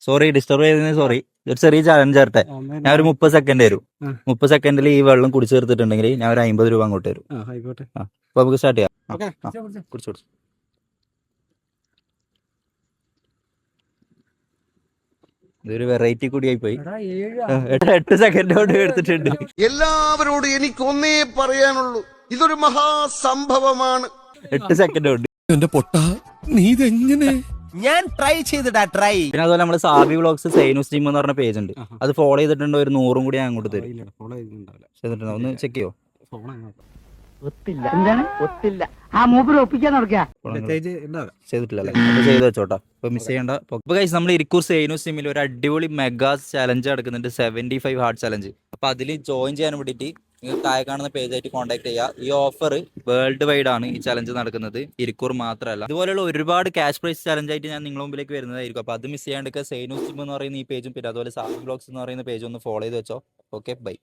Sorry disturb ചെയ്തതിന് sorry. ഒരു ചെറിയ ചാലഞ്ച് തരട്ടെ. ഞാൻ ഒരു 30 സെക്കൻഡ് തരും. 30 സെക്കൻഡിൽ ഈ വെള്ളം കുടിച്ചു തീർത്തിട്ടുണ്ടെങ്കിൽ ഞാൻ ഒരു 50 രൂപ അങ്ങോട്ട് തരും. അപ്പൊ നമുക്ക് സ്റ്റാർട്ട് ചെയ്യാം. കുടിച്ചു. ഇതൊരു വെറൈറ്റി കൂടിയായി പോയി. 8 സെക്കൻഡ് കൊണ്ട് എടുത്തിട്ടുണ്ട്. എല്ലാവരോടും എനിക്ക് ഒന്നേ പറയാനുള്ളൂ, ഇതൊരു മഹാസംഭവമാണ്. 8 സെക്കൻഡ് കൊണ്ട്. എന്റെ പൊട്ട നീ ഇതെങ്ങനെ? ഞാൻ ട്രൈ ചെയ്തിടാ ട്രൈ. പിന്നെ അതുപോലെ നമ്മള് സാബി വ്ളോഗ്സ് സൈനൂസ് ജിം എന്ന് പറഞ്ഞ പേജ് ഉണ്ട്. അത് ഫോളോ ചെയ്തിട്ടുണ്ട്. ഒരു 100 കൂടി ഞാൻ അങ്ങോട്ട് തരും. ചെയ്തിട്ടുണ്ടോ? ഒന്ന് ചെക്ക് ചെയ്യോ? ചെയ്തിട്ടില്ലല്ലേ? ചെയ്ത് വെച്ചോട്ടാ. ഇപ്പൊ മിസ് ചെയ്യേണ്ട. ഇപ്പൊ ഗൈസ് നമ്മൾ ഇരിക്കൂർ സൈനൂസ് ജിമ്മിൽ ഒരു അടിപൊളി മെഗാ ചലഞ്ച് നടക്കുന്നുണ്ട്. 75 ഹാർട്ട് ചലഞ്ച്. അപ്പൊ അതിൽ ജോയിൻ ചെയ്യാൻ വേണ്ടിയിട്ട് നിങ്ങൾ താഴെ കാണുന്ന പേജായിട്ട് കോൺടാക്ട് ചെയ്യുക. ഈ ഓഫർ വേൾഡ് വൈഡ് ആണ് ഈ ചലഞ്ച് നടക്കുന്നത്, ഇരിക്കൂർ മാത്രമല്ല. ഇതുപോലെയുള്ള ഒരുപാട് ക്യാഷ് പ്രൈസ് ചലഞ്ച് ആയിട്ട് ഞാൻ നിങ്ങളുടെ മുമ്പിലേക്ക് വരുന്നതായിരിക്കും. അപ്പോൾ അത് മിസ് ചെയ്യാണ്ടൊക്കെ സൈനൂസ് ജിം എന്ന് പറയുന്ന ഈ പേജും പിന്നെ അതുപോലെ സാബി വ്ളോഗ്സ് എന്ന് പറയുന്ന പേജും ഒന്ന് ഫോളോ ചെയ്ത് വെച്ചോ. Okay, by.